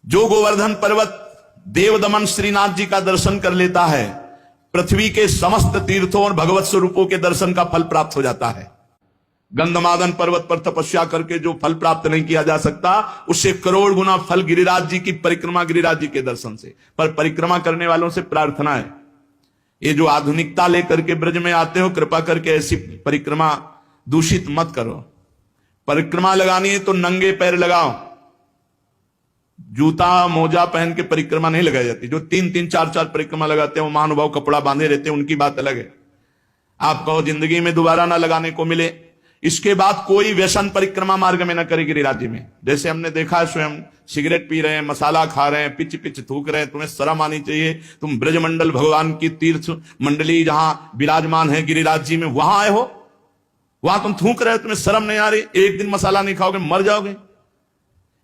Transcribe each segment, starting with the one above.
जो गोवर्धन पर्वत देवदमन श्रीनाथ जी का दर्शन कर लेता है, पृथ्वी के समस्त तीर्थों और भगवत स्वरूपों के दर्शन का फल प्राप्त हो जाता है। गंधमादन पर्वत पर तपस्या करके जो फल प्राप्त नहीं किया जा सकता, उससे करोड़ गुना फल गिरिराज जी की परिक्रमा, गिरिराज जी के दर्शन से। पर परिक्रमा करने वालों से प्रार्थना है, ये जो आधुनिकता लेकर के ब्रज में आते हो, कृपा करके ऐसी परिक्रमा दूषित मत करो। परिक्रमा लगानी है तो नंगे पैर लगाओ, जूता मोजा पहन के परिक्रमा नहीं लगाई जाती। जो 3-3, 4-4 परिक्रमा लगाते हैं वो महानुभाव कपड़ा बांधे रहते हैं, उनकी बात अलग है। आप कहो जिंदगी में दोबारा ना लगाने को मिले, इसके बाद कोई व्यसन परिक्रमा मार्ग में न करे गिरिराज जी में। जैसे हमने देखा है, स्वयं सिगरेट पी रहे हैं, मसाला खा रहे हैं, पिच पिच थूक रहे हैं, तुम्हें शर्म आनी चाहिए। तुम ब्रजमंडल भगवान की तीर्थ मंडली जहां विराजमान है गिरिराज जी में, वहां आए हो, वहां तुम थूक रहे हो, तुम्हें शर्म नहीं आ रही? एक दिन मसाला नहीं खाओगे मर जाओगे,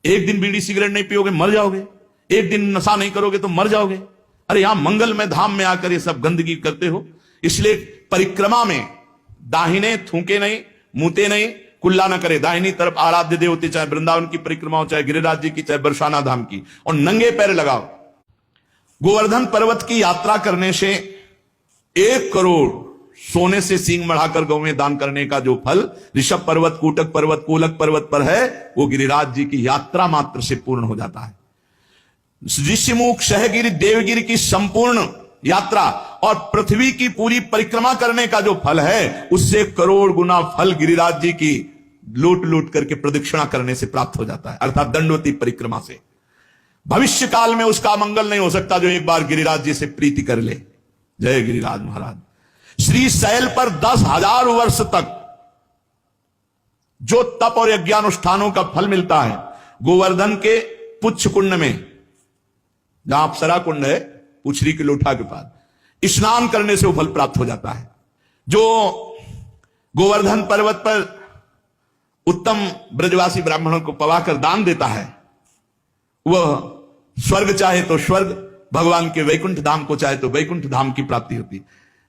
एक दिन बीड़ी सिगरेट नहीं पियोगे मर जाओगे, एक दिन नशा नहीं करोगे तो मर जाओगे। अरे यहां मंगल में धाम में आकर ये सब गंदगी करते हो। इसलिए परिक्रमा में दाहिने थूके नहीं, मुंहते नहीं, कुल्ला न करे। दाहिनी तरफ आराध्य देवते, चाहे वृंदावन की परिक्रमा हो, चाहे गिरिराज जी की, चाहे बरसाना धाम की, और नंगे पैर लगाओ। गोवर्धन पर्वत की यात्रा करने से 1 करोड़ सोने से सींग बढ़ाकर गौ में दान करने का जो फल ऋषभ पर्वत, कूटक पर्वत, कोलक पर्वत पर है, वो गिरिराज जी की यात्रा मात्र से पूर्ण हो जाता है। ऋषिमुख, सहगिरि, देवगिरि की संपूर्ण यात्रा और पृथ्वी की पूरी परिक्रमा करने का जो फल है, उससे करोड़ गुना फल गिरिराज जी की लूट लूट करके प्रदक्षिणा करने से प्राप्त हो जाता है, अर्थात दंडवती परिक्रमा से। भविष्य काल में उसका मंगल नहीं हो सकता जो एक बार गिरिराज जी से प्रीति कर ले। जय गिरिराज महाराज। श्री शैल पर 10,000 वर्ष तक जो तप और यज्ञानुष्ठानों का फल मिलता है, गोवर्धन के पुच्छ कुंड में, जहां अप्सरा कुंड है, पुछरी की लोठा के पास, स्नान करने से वो फल प्राप्त हो जाता है। जो गोवर्धन पर्वत पर उत्तम ब्रजवासी ब्राह्मणों को पवाकर दान देता है, वह स्वर्ग चाहे तो स्वर्ग, भगवान के वैकुंठ धाम को चाहे तो वैकुंठ धाम की प्राप्ति होती।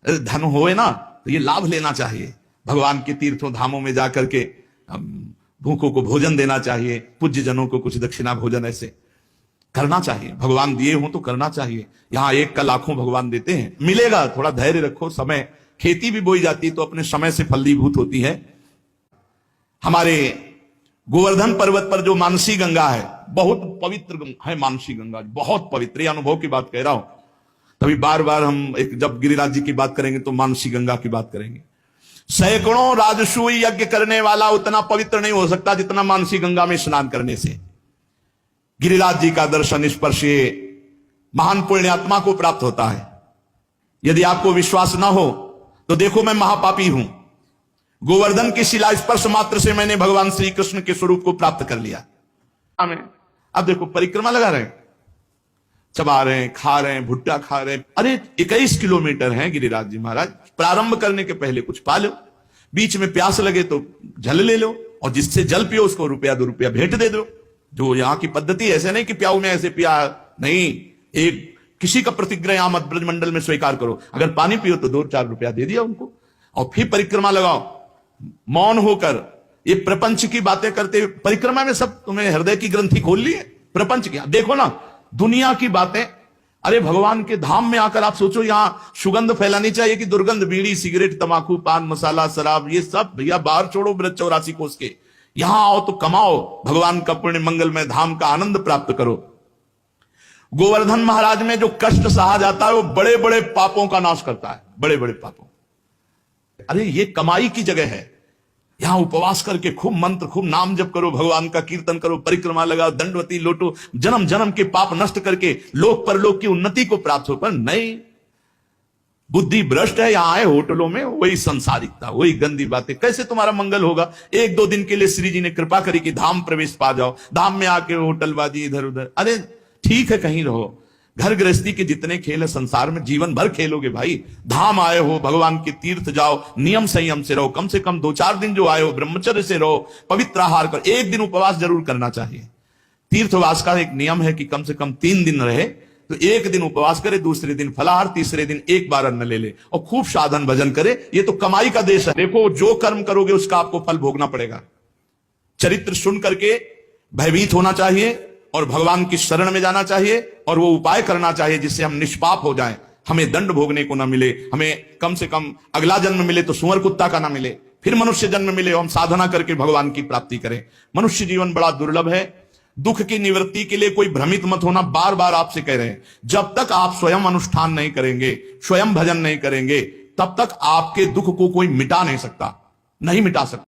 धन होए ना तो ये लाभ लेना चाहिए, भगवान के तीर्थों धामों में जाकर के भूखों को भोजन देना चाहिए, पूज्य जनों को कुछ दक्षिणा भोजन ऐसे करना चाहिए। भगवान दिए हो तो करना चाहिए। यहां 1 का लाखों भगवान देते हैं, मिलेगा, थोड़ा धैर्य रखो। समय, खेती भी बोई जाती है तो अपने समय से फलीभूत होती है। हमारे गोवर्धन पर्वत पर जो मानसी गंगा है, बहुत पवित्र है मानसी गंगा, बहुत पवित्र। अनुभव की बात कह रहा हूं, तभी बार बार हम जब गिरिराज जी की बात करेंगे तो मानसी गंगा की बात करेंगे। सैकड़ों राजसूय यज्ञ करने वाला उतना पवित्र नहीं हो सकता जितना मानसी गंगा में स्नान करने से गिरिराज जी का दर्शन स्पर्श महान पुण्यात्मा को प्राप्त होता है। यदि आपको विश्वास ना हो तो देखो, मैं महापापी हूं, गोवर्धन की शिला स्पर्श मात्र से मैंने भगवान श्री कृष्ण के स्वरूप को प्राप्त कर लिया। अब देखो परिक्रमा लगा रहे हैं, चबा रहे हैं, खा रहे हैं, भुट्टा खा रहे हैं। अरे 21 किलोमीटर है गिरिराज जी महाराज। प्रारंभ करने के पहले कुछ पा लो, बीच में प्यास लगे तो जल ले लो, और जिससे जल पियो उसको ₹1-2 भेंट दे दो। जो यहाँ की पद्धति, ऐसे नहीं कि प्याऊ में ऐसे पिया नहीं, एक किसी का प्रतिग्रह यहां मत ब्रजमंडल में स्वीकार करो। अगर पानी पियो तो ₹2-4 दे दिया उनको, और फिर परिक्रमा लगाओ मौन होकर। ये प्रपंच की बातें करते हुए परिक्रमा में सब तुम्हें हृदय की ग्रंथि खोल ली है। प्रपंच की देखो ना, दुनिया की बातें। अरे भगवान के धाम में आकर आप सोचो, यहां सुगंध फैलानी चाहिए कि दुर्गंध? बीड़ी, सिगरेट, तंबाकू, पान मसाला, शराब, ये सब भैया बाहर छोड़ो ब्रज 84 कोस के। यहां आओ तो कमाओ, भगवान का पुण्य मंगलमय धाम का आनंद प्राप्त करो। गोवर्धन महाराज में जो कष्ट सहा जाता है वो बड़े बड़े पापों का नाश करता है, बड़े बड़े पापों। अरे ये कमाई की जगह है। यहां उपवास करके खूब मंत्र, खूब नाम जप करो, भगवान का कीर्तन करो, परिक्रमा लगाओ, दंडवती लोटो, जन्म जन्म के पाप नष्ट करके लोक परलोक की उन्नति को प्राप्त हो। पर नहीं, बुद्धि भ्रष्ट है। यहां आए होटलों में वही संसारिकता, वही गंदी बातें। कैसे तुम्हारा मंगल होगा? 1-2 दिन के लिए श्री जी ने कृपा करी कि धाम प्रवेश पा जाओ, धाम में आके होटलबाजी इधर उधर। अरे ठीक है, कहीं रहो। घर गृहस्थी के जितने खेल है संसार में, जीवन भर खेलोगे भाई। धाम आए हो, भगवान के तीर्थ जाओ, नियम संयम से रहो। कम से कम 2-4 दिन जो आए हो ब्रह्मचर्य से रहो, पवित्र आहार करो। 1 दिन उपवास जरूर करना चाहिए। तीर्थवास का एक नियम है कि कम से कम 3 दिन रहे तो 1 दिन उपवास करे, दूसरे दिन फलाहार, तीसरे दिन 1 बार अन्न ले ले, और खूब साधन भजन करे। ये तो कमाई का देश है। देखो, जो कर्म करोगे उसका आपको फल भोगना पड़ेगा। चरित्र सुन करके भयभीत होना चाहिए, और भगवान की शरण में जाना चाहिए और वो उपाय करना चाहिए जिससे हम निष्पाप हो जाएं, हमें दंड भोगने को ना मिले, हमें कम से कम अगला जन्म मिले तो सुअर कुत्ता का ना मिले, फिर मनुष्य जन्म मिले और हम साधना करके भगवान की प्राप्ति करें। मनुष्य जीवन बड़ा दुर्लभ है। दुख की निवृत्ति के लिए कोई भ्रमित मत होना, बार बार आपसे कह रहे हैं। जब तक आप स्वयं अनुष्ठान नहीं करेंगे, स्वयं भजन नहीं करेंगे, तब तक आपके दुख को कोई मिटा नहीं सकता, नहीं मिटा सकता।